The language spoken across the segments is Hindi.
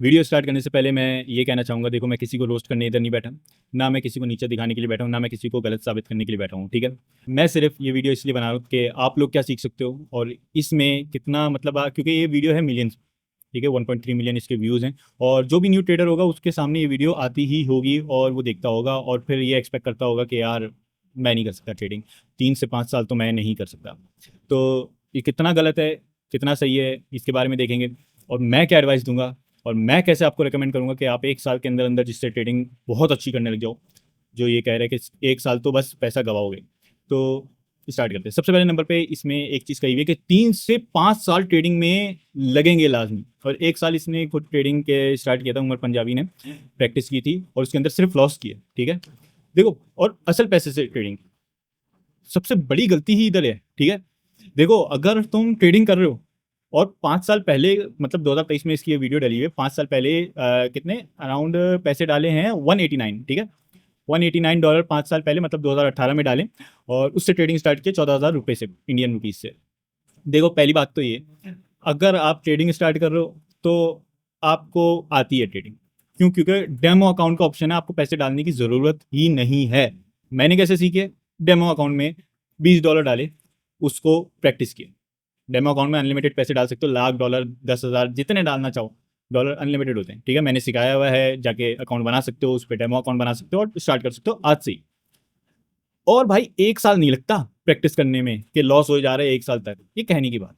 वीडियो स्टार्ट करने से पहले मैं ये कहना चाहूँगा, देखो मैं किसी को रोस्ट करने इधर नहीं बैठा, ना मैं किसी को नीचे दिखाने के लिए बैठा हूँ, ना मैं किसी को गलत साबित करने के लिए बैठा हूँ, ठीक है। मैं सिर्फ ये वीडियो इसलिए बना रहा हूँ कि आप लोग क्या सीख सकते हो और इसमें कितना मतलब क्योंकि ये वीडियो है मिलियंस, ठीक है, 1.3 मिलियन इसके व्यूज़ हैं। और जो भी न्यू ट्रेडर होगा उसके सामने ये वीडियो आती ही होगी और वो देखता होगा और फिर ये एक्सपेक्ट करता होगा कि यार मैं नहीं कर सकता ट्रेडिंग, 3 से 5 साल तो मैं नहीं कर सकता। तो ये कितना गलत है कितना सही है इसके बारे में देखेंगे, और मैं क्या एडवाइस दूंगा और मैं कैसे आपको रेकमेंड करूंगा कि आप 1 साल के अंदर अंदर जिससे ट्रेडिंग बहुत अच्छी करने लग जाओ। जो ये कह रहे हैं कि 1 साल तो बस पैसा गवाओगे। तो स्टार्ट करते हैं। सबसे पहले नंबर पे इसमें एक चीज़ कही हुई है कि 3 से 5 साल ट्रेडिंग में लगेंगे लाजमी, और 1 साल इसने खुद ट्रेडिंग के स्टार्ट किया था, उमर पंजाबी ने प्रैक्टिस की थी और उसके अंदर सिर्फ लॉस किया, ठीक है। देखो, और असल पैसे से ट्रेडिंग सबसे बड़ी गलती ही इधर है, ठीक है। देखो, अगर तुम ट्रेडिंग कर रहे हो और 5 साल पहले, मतलब 2023 में इसकी ये वीडियो डली हुई है, 5 साल पहले कितने अराउंड पैसे डाले हैं 189, ठीक है। $189 5 साल पहले, मतलब 2018 में डाले, और उससे ट्रेडिंग स्टार्ट किया 14,000 रुपये से, इंडियन रुपीज से। देखो, पहली बात तो ये, अगर आप ट्रेडिंग स्टार्ट कर रहे हो तो आपको आती है ट्रेडिंग, क्यों? क्योंकि डेमो अकाउंट का ऑप्शन है, आपको पैसे डालने की ज़रूरत ही नहीं है। मैंने कैसे सीखे? डेमो अकाउंट में $20 डाले, उसको प्रैक्टिस किया। डेमो अकाउंट में अनलिमिटेड पैसे डाल सकते हो, लाख डॉलर 10,000 जितने डालना चाहो, डॉलर अनलिमिटेड होते हैं, ठीक है। मैंने सिखाया हुआ है, जाके अकाउंट बना सकते हो, उस पर डेमो अकाउंट बना सकते हो और स्टार्ट कर सकते हो आज से ही। और भाई 1 साल नहीं लगता प्रैक्टिस करने में कि लॉस हो जा रहा है 1 साल तक, ये कहने की बात।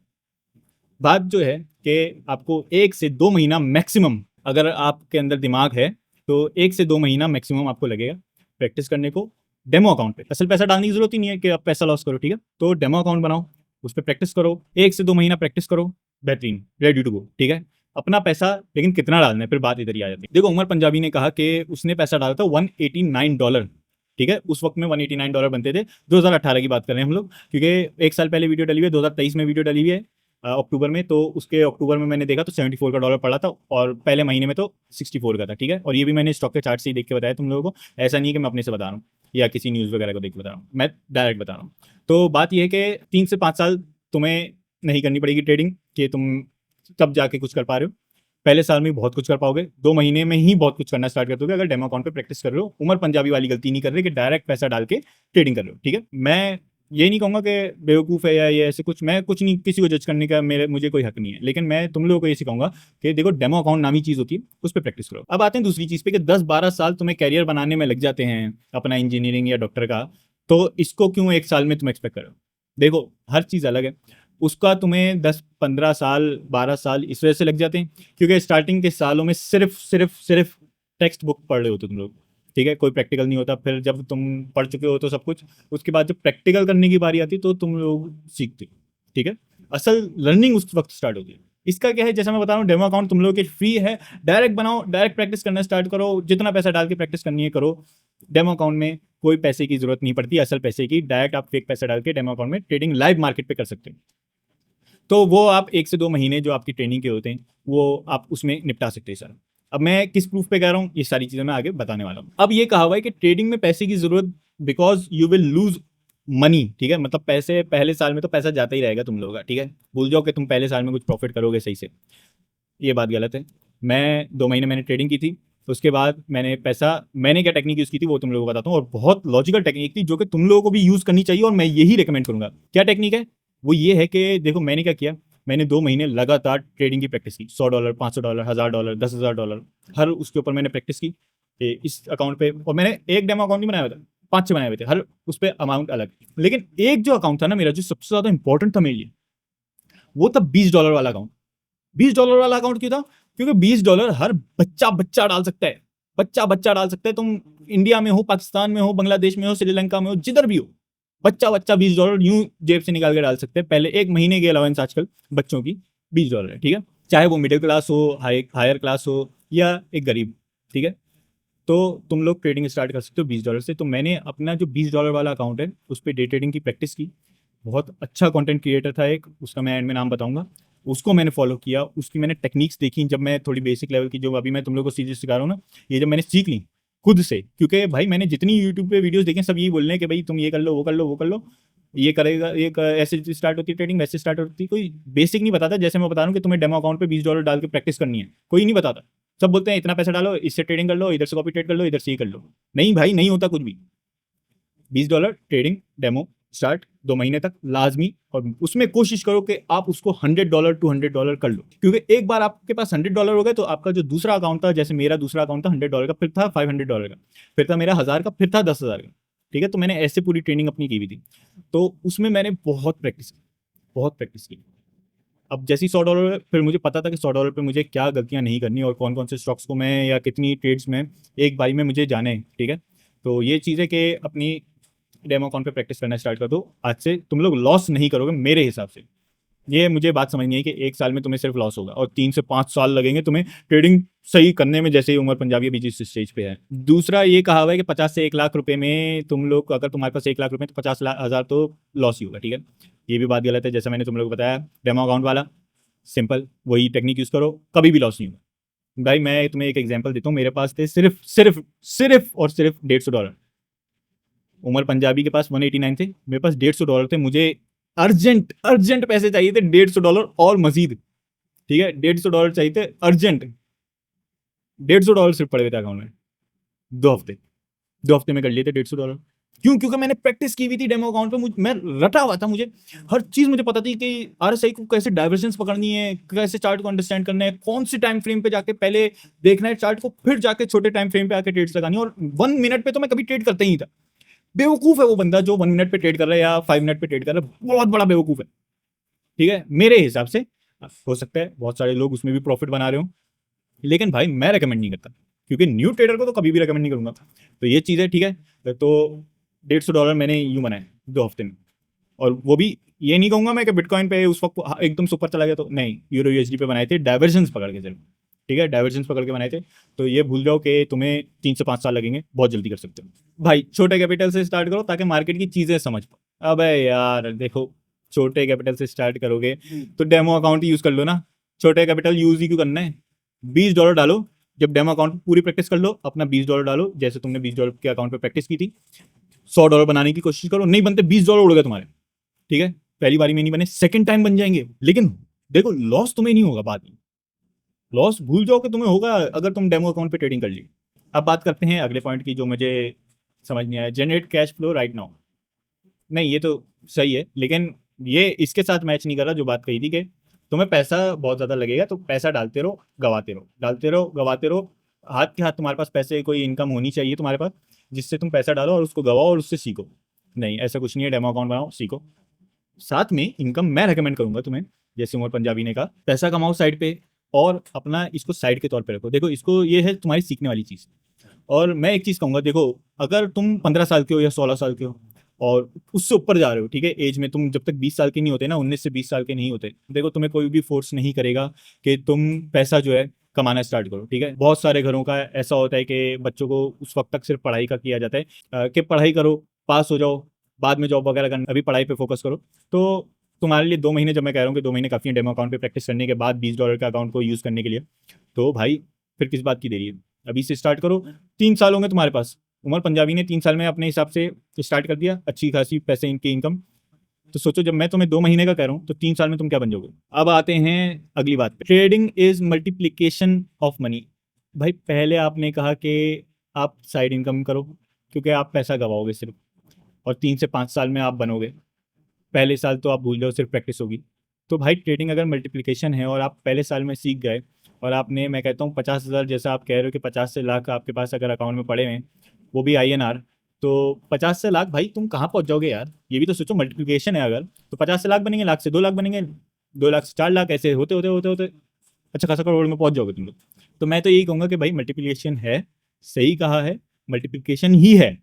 बात जो है कि आपको 1 से 2 महीना मैक्सिमम, अगर आपके अंदर दिमाग है तो 1 से 2 महीना मैक्सिमम आपको लगेगा प्रैक्टिस करने को डेमो अकाउंट पे। असल पैसा डालने की जरूरत ही नहीं है कि आप पैसा लॉस करो, ठीक है। तो डेमो अकाउंट बनाओ, उस पर प्रैक्टिस करो, 1 से 2 महीना प्रैक्टिस करो, बेहतरीन, रेडी टू गो, ठीक है। अपना पैसा लेकिन कितना डालना है, फिर बात इधर ही आ जाती है। देखो, उमर पंजाबी ने कहा कि उसने पैसा डाला था $189, ठीक है। उस वक्त में $189 बनते थे, 2018 की बात कर रहे हैं हम लोग, क्योंकि 1 साल पहले वीडियो डली हुई है, 2023 में वीडियो डली हुई है अक्टूबर में। तो उसके अक्टूबर में मैंने देखा तो $74 का पड़ा था, और पहले महीने में तो 64 का था, ठीक है। और ये भी मैंने स्टॉक के चार्ट से ही देख के बताया तुम लोगों को, ऐसा नहीं है कि मैं अपने से बता रहा हूँ या किसी न्यूज़ वगैरह को देख के बता रहा हूँ, मैं डायरेक्ट बता रहा हूँ। तो बात यह है कि 3 से 5 साल तुम्हें नहीं करनी पड़ेगी ट्रेडिंग कि तुम तब जाके कुछ कर पा रहे हो। पहले साल में बहुत कुछ कर पाओगे, 2 महीने में ही बहुत कुछ करना स्टार्ट कर दोगे अगर डेमो अकाउंट पे प्रैक्टिस कर रहे हो। उमर पंजाबी वाली गलती नहीं कर रहे कि डायरेक्ट पैसा डाल के ट्रेडिंग कर रहे हो, ठीक है। मैं ये नहीं कहूंगा कि बेवकूफ़ है या ये ऐसे कुछ, मैं कुछ नहीं, किसी को जज करने का मुझे कोई हक नहीं है, लेकिन मैं तुम लोगों को ये सिखाऊंगा कि देखो, डेमो अकाउंट नामी चीज़ होती है, उस पर प्रैक्टिस करो। अब आते हैं दूसरी चीज़ पे कि 10-12 साल तुम्हें कैरियर बनाने में लग जाते हैं अपना इंजीनियरिंग या डॉक्टर का, तो इसको क्यों 1 साल में तुम एक्सपेक्ट करो? देखो, हर चीज़ अलग है। उसका तुम्हें 10-15 साल 12 साल इस वजह से लग जाते हैं क्योंकि स्टार्टिंग के सालों में सिर्फ सिर्फ सिर्फ टेक्स्ट बुक पढ़ रहे होते तुम लोग, ठीक है। कोई प्रैक्टिकल नहीं होता। फिर जब तुम पढ़ चुके हो तो सब कुछ, उसके बाद जब प्रैक्टिकल करने की बारी आती है तो तुम लोग सीखते हो, ठीक है। असल लर्निंग उस वक्त स्टार्ट होती है। इसका क्या है, जैसा मैं बता रहा हूँ, डेमो अकाउंट तुम लोगों के फ्री है, डायरेक्ट बनाओ, डायरेक्ट प्रैक्टिस करना स्टार्ट करो, जितना पैसा डाल के प्रैक्टिस करनी है करो। डेमो अकाउंट में कोई पैसे की जरूरत नहीं पड़ती, असल पैसे की। डायरेक्ट आप फेक पैसा डाल के डेमो अकाउंट में ट्रेडिंग लाइव मार्केट पे कर सकते हो। तो वो आप 1 से 2 महीने जो आपकी ट्रेनिंग के होते हैं वो आप उसमें निपटा सकते हैं सर। अब मैं किस प्रूफ पे कह रहा हूँ, ये सारी चीज़ें मैं आगे बताने वाला हूँ। अब ये कहा हुआ है कि ट्रेडिंग में पैसे की जरूरत, because you will lose money, ठीक है। मतलब पैसे पहले साल में तो पैसा जाता ही रहेगा तुम लोगों का, ठीक है। भूल जाओ कि तुम पहले साल में कुछ प्रॉफिट करोगे सही से, ये बात गलत है। मैं 2 महीने मैंने ट्रेडिंग की थी, उसके बाद मैंने पैसा, मैंने क्या टेक्निक यूज़ की थी वो तुम लोगों को बताता हूँ, और बहुत लॉजिकल टेक्निक थी जो कि तुम लोगों को भी यूज़ करनी चाहिए, और मैं यही रिकमेंड करूँगा। क्या टेक्निक है? वो ये है कि देखो, मैंने क्या किया, मैंने 2 महीने लगातार ट्रेडिंग की प्रैक्टिस की, $100 $500 $1,000 $10,000 हर उसके ऊपर मैंने प्रैक्टिस की इस अकाउंट पे। और मैंने एक डेमो अकाउंट नहीं बनाया हुआ था, 5-6 बनाए हुए थे, हर उस पर अमाउंट अलग। लेकिन एक जो अकाउंट था ना मेरा, जो सबसे ज़्यादा इंपॉर्टेंट था मेरे लिए, वो था $20 वाला अकाउंट। $20 वाला अकाउंट क्यों था? क्योंकि $20 हर बच्चा बच्चा डाल सकता है, बच्चा बच्चा डाल सकता है। तुम इंडिया में हो, पाकिस्तान में हो, बांग्लादेश में हो, श्रीलंका में हो, जिधर भी हो, बच्चा बच्चा $20 यूं जेब से निकाल के डाल सकते हैं। पहले एक महीने की अलाउंस आजकल बच्चों की $20 है, ठीक है। चाहे वो मिडिल क्लास हो, हायर क्लास हो, या एक गरीब, ठीक है। तो तुम लोग ट्रेडिंग स्टार्ट कर सकते हो $20 से। तो मैंने अपना जो $20 वाला अकाउंट है उस पर डे ट्रेडिंग की प्रैक्टिस की। बहुत अच्छा कंटेंट क्रिएटर था एक, उसका मैं एंड में नाम बताऊंगा। उसको मैंने फॉलो किया, उसकी मैंने टेक्निक्स देखी। जब मैं थोड़ी बेसिक लेवल की, जो अभी मैं तुम लोग को चीज़ें सिखा रहा हूँ ना, ये जब मैंने सीख ली खुद से, क्योंकि भाई मैंने जितनी यूट्यूब पे वीडियोस देखे सब यही बोल रहे हैं कि भाई तुम ये कर लो, वो कर लो, वो कर लो, ये करेगा, ऐसे स्टार्ट होती है ट्रेडिंग, वैसे स्टार्ट होती है। कोई बेसिक नहीं बताता। जैसे मैं बता रहा हूँ कि तुम्हें डेमो अकाउंट पे $20 डाल के प्रैक्टिस करनी है, कोई नहीं बताता। सब बोलते हैं इतना पैसा डालो, इससे ट्रेडिंग कर लो, इधर से कॉपी ट्रेड कर लो, इधर से ये कर लो। नहीं भाई, नहीं होता कुछ भी। $20 ट्रेडिंग डेमो स्टार्ट 2 महीने तक लाजमी, और उसमें कोशिश करो कि आप उसको $100 टू $100 कर लो, क्योंकि एक बार आपके पास $100 हो गए तो आपका जो दूसरा अकाउंट था, जैसे मेरा दूसरा अकाउंट था $100 का, फिर था $500 का, फिर था मेरा 1000 का, फिर था 10,000 का। ठीक है, तो मैंने ऐसे पूरी ट्रेनिंग अपनी की हुई थी, तो उसमें मैंने बहुत प्रैक्टिस की, बहुत प्रैक्टिस की। अब जैसे ही $100, फिर मुझे पता था कि $100 पे मुझे क्या गलतियां नहीं करनी और कौन कौन से स्टॉक्स को मैं या कितनी ट्रेड्स में एक बारी में मुझे जाने हैं। ठीक है, तो ये चीज़ है कि अपनी डेमो अकाउंट पे प्रैक्टिस करना स्टार्ट कर दो। आज से तुम लोग लॉस नहीं करोगे मेरे हिसाब से। ये मुझे बात समझनी है कि 1 साल में तुम्हें सिर्फ लॉस होगा और 3 से 5 साल लगेंगे तुम्हें ट्रेडिंग सही करने में, जैसे ही उमर पंजाबी अभी जिस स्टेज पे है। दूसरा ये कहा हुआ है कि 50 से 1 लाख रुपए में तुम लोग, अगर तुम्हारे पास 1 लाख रुपए तो 50,000 तो लॉस ही होगा। ठीक है, ये भी बात गलत है। जैसा मैंने तुम लोग को बताया, डेमो अकाउंट वाला सिंपल वही टेक्निक यूज़ करो, कभी भी लॉस नहीं होगा। भाई मैं तुम्हें एक एग्जांपल देता हूँ, मेरे पास थे सिर्फ सिर्फ सिर्फ और सिर्फ $150। उमर पंजाबी के पास 189 थे, मेरे पास $150 थे। मुझे अर्जेंट अर्जेंट पैसे चाहिए थे, $150 और मजीद। ठीक है, $150 चाहिए थे अर्जेंट। $150 सिर्फ पड़े हुए थे अकाउंट में। 2 हफ्ते, 2 हफ्ते में कर लिए थे $150। क्यों? क्योंकि मैंने प्रैक्टिस की हुई थी डेमो अकाउंट पे, मैं रटा हुआ था। मुझे हर चीज मुझे पता थी कि आरएसआई को कैसे डाइवर्जेंस पकड़नी है, कैसे चार्ट को अंडरस्टैंड करना है, कौन सी टाइम फ्रेम पे जाके पहले देखना है चार्ट को, फिर जाके छोटे टाइम फ्रेम पे आके ट्रेड्स लगानी है। और 1 मिनट पे तो मैं कभी ट्रेड करता ही नहीं था। बेवकूफ है वो बंदा जो 1 मिनट पे ट्रेड कर रहा है या 5 मिनट पे ट्रेड कर रहा है, बहुत बड़ा बेवकूफ है। ठीक है, मेरे हिसाब से हो सकता है बहुत सारे लोग उसमें भी प्रॉफिट बना रहे हो, लेकिन भाई मैं रेकमेंड नहीं करता, क्योंकि न्यू ट्रेडर को तो कभी भी रेकमेंड नहीं करूंगा। तो ये चीज़ है। ठीक है, तो $150 मैंने यूं बनाए 2 हफ्ते में। और वो भी ये नहीं कहूंगा मैं कि बिटकॉइन पे उस वक्त एकदम सुपर चला गया, तो नहीं, यूरो यूएसडी पे बनाए थे डाइवर्जेंस पकड़ के सिर्फ। ठीक है, डाइवर्जेंस पकड़ के बनाए थे। तो ये भूल जाओ कि तुम्हें 3 से 5 साल लगेंगे, बहुत जल्दी कर सकते हो। भाई छोटे कैपिटल से स्टार्ट करो ताकि मार्केट की चीज़ें समझ पाओ। अबे यार देखो, छोटे कैपिटल से स्टार्ट करोगे तो डेमो अकाउंट यूज़ कर लो ना। छोटे कैपिटल यूज़ ही क्यों करना है? $20 डालो, जब डेमो अकाउंट पूरी प्रैक्टिस कर लो, अपना $20 डालो, जैसे तुमने $20 के अकाउंट पे प्रैक्टिस की थी। $100 बनाने की कोशिश करो, नहीं बनते, $20 उड़ गए तुम्हारे। ठीक है, पहली बारी में नहीं बने, सेकंड टाइम बन जाएंगे, लेकिन देखो लॉस तुम्हें नहीं होगा बाद में। लॉस भूल जाओ कि तुम्हें होगा अगर तुम डेमो अकाउंट पे ट्रेडिंग कर ली। अब बात करते हैं अगले पॉइंट की, जो मुझे समझ नहीं आया, generate cash flow right now. नहीं, ये तो सही है, लेकिन ये इसके साथ मैच नहीं कर रहा जो बात कही थी कि तुम्हें पैसा बहुत ज़्यादा लगेगा, तो पैसा डालते रहो, गवाते रहो, डालते रहो, गवाते रहो। हाथ के हाथ तुम्हारे पास पैसे, कोई इनकम होनी चाहिए तुम्हारे पास, जिससे तुम पैसा डालो और उसको गवाओ और उससे सीखो। नहीं, ऐसा कुछ नहीं है। डेमो अकाउंट बनाओ, सीखो, साथ में इनकम मैं रेकमेंड करूंगा तुम्हें, जैसे उमर पंजाबी ने कहा, पैसा कमाओ साइड पे और अपना इसको साइड के तौर पे रखो। देखो, इसको, ये है तुम्हारी सीखने वाली चीज़। और मैं एक चीज़ कहूँगा, देखो अगर तुम 15 साल के हो या 16 साल के हो और उससे ऊपर जा रहे हो, ठीक है, एज में, तुम जब तक 20 साल के नहीं होते ना, 19 से 20 साल के नहीं होते, देखो तुम्हें कोई भी फोर्स नहीं करेगा कि तुम पैसा जो है कमाना स्टार्ट करो। ठीक है, बहुत सारे घरों का ऐसा होता है कि बच्चों को उस वक्त तक सिर्फ पढ़ाई का किया जाता है, कि पढ़ाई करो, पास हो जाओ, बाद में जॉब वगैरह करना, अभी पढ़ाई पे फोकस करो। तो तुम्हारे लिए 2 महीने, जब मैं कह रहा हूँ कि 2 महीने काफ़ी है डेमो अकाउंट पे प्रैक्टिस करने के बाद $20 के अकाउंट को यूज़ करने के लिए, तो भाई फिर किस बात की देरी है, अभी से स्टार्ट करो। 3 साल होंगे तुम्हारे पास। उमर पंजाबी ने 3 साल में अपने हिसाब से स्टार्ट कर दिया, अच्छी खासी पैसे इनकी इनकम। तो सोचो, जब मैं तुम्हें 2 महीने का कह रहा हूँ तो 3 साल में तुम क्या बन जाओगे। अब आते हैं अगली बात पे, trading is multiplication of money. भाई पहले आपने कहा कि आप साइड इनकम करो, क्योंकि आप पैसा गवाओगे सिर्फ, और 3 से 5 साल में आप बनोगे। पहले साल तो आप भूल जाओ, सिर्फ प्रैक्टिस होगी। तो भाई ट्रेडिंग अगर मल्टीप्लिकेशन है और आप पहले साल में सीख गए, और आपने, मैं कहता हूँ 50,000, जैसा आप कह रहे हो कि 50 से लाख आपके पास अगर अकाउंट में पड़े हैं, वो भी INR, तो 50 से लाख भाई तुम कहाँ पहुँच जाओगे यार। ये भी तो सोचो, मल्टीप्लिकेशन है अगर, तो 50 से लाख बनेंगे, लाख से 2 लाख बनेंगे, 2 लाख से 4 लाख, ऐसे होते होते होते होते अच्छा खासा करोड़ में पहुँच जाओगे तुम लोग। तो मैं तो यही कहूँगा कि भाई मल्टीप्लिकेशन है, सही कहा है, मल्टीप्लिकेशन ही है।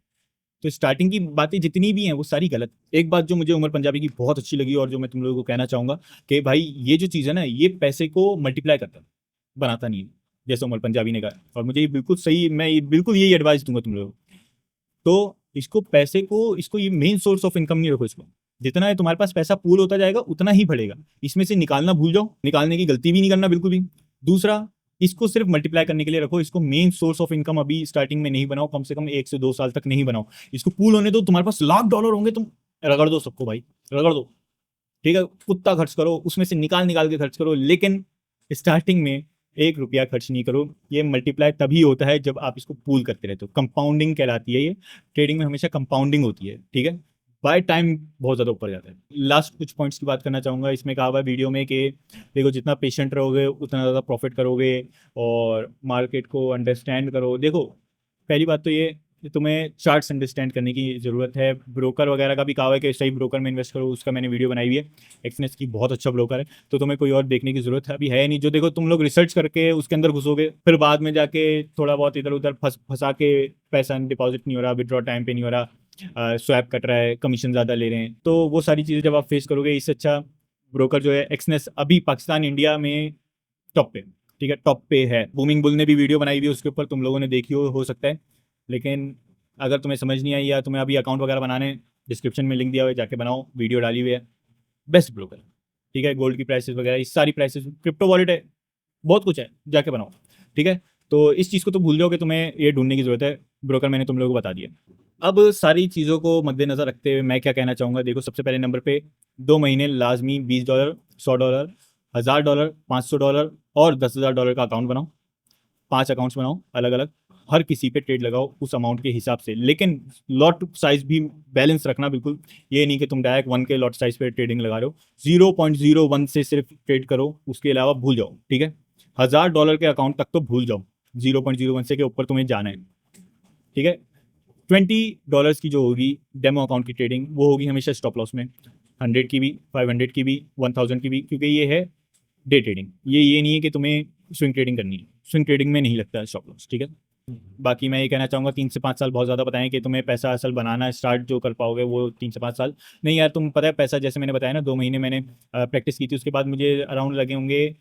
तो स्टार्टिंग की बातें जितनी भी हैं वो सारी गलत। एक बात जो मुझे उमर पंजाबी की बहुत अच्छी लगी और जो मैं तुम लोगों को कहना चाहूँगा, कि भाई ये जो चीज़ है ना, ये पैसे को मल्टीप्लाई करता है, बनाता नहीं है, जैसे उमर पंजाबी ने कहा। और मुझे ये बिल्कुल सही, मैं ये बिल्कुल यही एडवाइस दूंगा तुम लोगों को। तो इसको, पैसे को, इसको ये मेन सोर्स ऑफ इनकम नहीं रखो इसको। जितना है तुम्हारे पास पैसा पूल होता जाएगा उतना ही बढ़ेगा, इसमें से निकालना भूल जाओ, निकालने की गलती भी नहीं करना बिल्कुल भी। दूसरा, इसको सिर्फ मल्टीप्लाई करने के लिए रखो, इसको मेन सोर्स ऑफ इनकम अभी स्टार्टिंग में नहीं बनाओ, कम से कम 1 से 2 साल तक नहीं बनाओ। इसको पूल होने दो, तुम्हारे पास $1,00,000 होंगे, तुम रगड़ दो सबको भाई, रगड़ दो। ठीक है, कुत्ता खर्च करो, उसमें से निकाल निकाल के खर्च करो, लेकिन स्टार्टिंग में एक रुपया खर्च नहीं करो। ये मल्टीप्लाई तभी होता है जब आप इसको पूल करते रहते हो। कंपाउंडिंग कहलाती है ये, ट्रेडिंग में हमेशा कंपाउंडिंग होती है, ठीक है। बाय टाइम बहुत ज़्यादा ऊपर जाता है। लास्ट कुछ पॉइंट्स की बात करना चाहूँगा। इसमें कहा हुआ है वीडियो में कि देखो जितना पेशेंट रहोगे उतना ज़्यादा प्रॉफिट करोगे और मार्केट को अंडरस्टैंड करो। देखो पहली बात तो ये कि तुम्हें चार्ट्स अंडरस्टैंड करने की ज़रूरत है। ब्रोकर वगैरह का भी कहा है कि सही ब्रोकर में इन्वेस्ट करो, उसका मैंने वीडियो बनाई हुई है। एक्सनेस की बहुत अच्छा ब्रोकर है, तो तुम्हें कोई और देखने की ज़रूरत है अभी है नहीं। जो देखो तुम लोग रिसर्च करके उसके अंदर घुसोगे, फिर बाद में जाके थोड़ा बहुत इधर उधर फंसा के पैसा डिपॉजिट नहीं हो रहा, विड्रॉ टाइम पे नहीं हो रहा, स्वैप कट रहा है, कमीशन ज़्यादा ले रहे हैं, तो वो सारी चीज़ें जब आप फेस करोगे, इससे अच्छा ब्रोकर जो है एक्सनेस अभी पाकिस्तान इंडिया में टॉप पे, ठीक है, टॉप पे है। बूमिंग बुल ने भी वीडियो बनाई हुई है उसके ऊपर, तुम लोगों ने देखी हो सकता है। लेकिन अगर तुम्हें समझ नहीं आई या तुम्हें अभी अकाउंट वगैरह बनाने, डिस्क्रिप्शन में लिंक दिया हुआ है, जाके बनाओ, वीडियो डाली हुई है। बेस्ट ब्रोकर, ठीक है। गोल्ड की प्राइसेस वगैरह, इस सारी प्राइसेस, क्रिप्टो वॉलेट है, बहुत कुछ है, जाके बनाओ, ठीक है। तो इस चीज़ को तो भूल जाओ कि तुम्हें ये ढूंढने की जरूरत है। ब्रोकर मैंने तुम लोगों को बता दिया। अब सारी चीज़ों को मद्देनजर रखते हुए मैं क्या कहना चाहूँगा, देखो सबसे पहले नंबर पे 2 महीने लाजमी $20, $100, $1000, $500 और $10,000 का अकाउंट बनाओ। 5 अकाउंट्स बनाओ अलग अलग, हर किसी पे ट्रेड लगाओ उस अमाउंट के हिसाब से। लेकिन लॉट साइज भी बैलेंस रखना बिल्कुल। ये नहीं कि तुम डायरेक्ट 1 के लॉट साइज पे ट्रेडिंग लगा रहे हो। 0.01 से सिर्फ ट्रेड करो, उसके अलावा भूल जाओ, ठीक है। $1000 के अकाउंट तक तो भूल जाओ, 0.01 से के ऊपर तुम्हें जाना है, ठीक है। $20 की जो होगी डेमो अकाउंट की ट्रेडिंग, वो होगी हमेशा स्टॉप लॉस में, 100 की भी, 500 की भी, 1000 की भी, क्योंकि ये है डे ट्रेडिंग। ये नहीं है कि तुम्हें स्विंग ट्रेडिंग करनी है। स्विंग ट्रेडिंग में नहीं लगता है स्टॉप लॉस, ठीक है। बाकी मैं ये कहना चाहूँगा 3 से 5 साल बहुत ज़्यादा बताएं कि तुम्हें पैसा असल बनाना स्टार्ट जो कर पाओगे वो 3 से 5 साल नहीं। यार तुम पता है पैसा, जैसे मैंने बताया ना, 2 महीने मैंने प्रैक्टिस की थी, उसके बाद मुझे अराउंड लगे होंगे,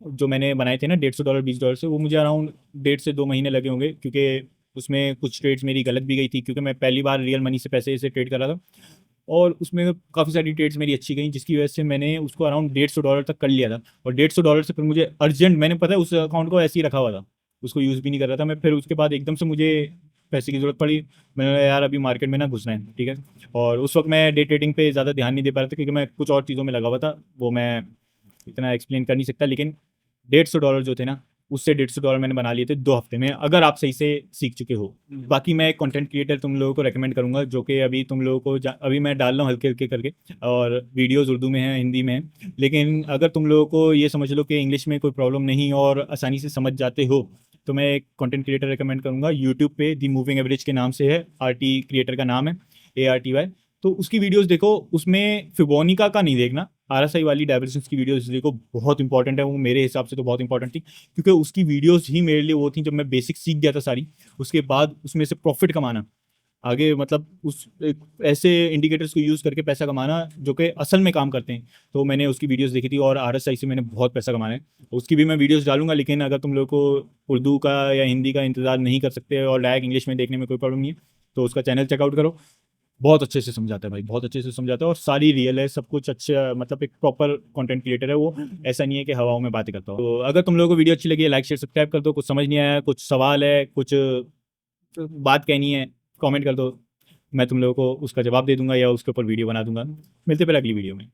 जो मैंने बनाए थे ना $150 $20 से, वो मुझे अराउंड 1.5 से 2 महीने लगे होंगे, क्योंकि उसमें कुछ ट्रेड्स मेरी गलत भी गई थी, क्योंकि मैं पहली बार रियल मनी से पैसे से ट्रेड कर रहा था। और उसमें काफ़ी सारी ट्रेड्स मेरी अच्छी गई, जिसकी वजह से मैंने उसको अराउंड $150 तक कर लिया था। और $150 से फिर मुझे अर्जेंट, मैंने पता है उस अकाउंट को ऐसे ही रखा हुआ था, उसको यूज़ भी नहीं कर रहा था मैं। फिर उसके बाद एकदम से मुझे पैसे की ज़रूरत पड़ी, मैंने कहा यार अभी मार्केट में ना घुसना है, ठीक है। और उस वक्त मैं डे ट्रेडिंग पे ज़्यादा ध्यान नहीं दे पा रहा था, क्योंकि मैं कुछ और चीज़ों में लगा हुआ था, वो मैं इतना एक्सप्लेन कर नहीं सकता। लेकिन $150 जो थे ना, उससे $150 मैंने बना लिए थे 2 हफ्ते में, अगर आप सही से सीख चुके हो। बाकी मैं एक कंटेंट क्रिएटर तुम लोगों को रेकमेंड करूंगा, जो कि अभी तुम लोगों को अभी मैं डाल रहा हूँ हल्के हल्के करके, और वीडियोस उर्दू में हैं, हिंदी में हैं। लेकिन अगर तुम लोगों को ये समझ लो कि इंग्लिश में कोई प्रॉब्लम नहीं और आसानी से समझ जाते हो, तो मैं एक कंटेंट क्रिएटर रेकमेंड करूंगा यूट्यूब पे, दी मूविंग एवरेज के नाम से है, RT क्रिएटर का नाम है, ARTY। तो उसकी वीडियोस देखो, उसमें फिबोनिका का नहीं देखना, RSI वाली डाइवर्जेंस की वीडियोस देखो, बहुत इंपॉर्टेंट है वो, मेरे हिसाब से तो बहुत इंपॉर्टेंट थी, क्योंकि उसकी वीडियोस ही मेरे लिए वो थी जब मैं बेसिक सीख गया था सारी। उसके बाद उसमें से प्रॉफिट कमाना आगे, मतलब उस ऐसे इंडिकेटर्स को यूज़ करके पैसा कमाना जो कि असल में काम करते हैं। तो मैंने उसकी वीडियोस देखी थी और RSI से मैंने बहुत पैसा कमाया है। उसकी भी मैं वीडियोस डालूंगा, लेकिन अगर तुम लोग को उर्दू का या हिंदी का इंतजार नहीं कर सकते और डायरेक्ट इंग्लिश में देखने में कोई प्रॉब्लम नहीं है, तो उसका चैनल चेकआउट करो। बहुत अच्छे से समझाता है भाई, बहुत अच्छे से समझाता है, और सारी रियल है, सब कुछ अच्छा, मतलब एक प्रॉपर कंटेंट क्रिएटर है वो। ऐसा नहीं है कि हवाओं में बातें करता हो। तो अगर तुम लोगों को वीडियो अच्छी लगी है, लाइक शेयर सब्सक्राइब कर दो। कुछ समझ नहीं आया, कुछ सवाल है, कुछ बात कहनी है, कमेंट कर दो, मैं तुम लोगों को उसका जवाब दे दूंगा या उसके ऊपर वीडियो बना दूंगा। मिलते हैं फिर अगली वीडियो में।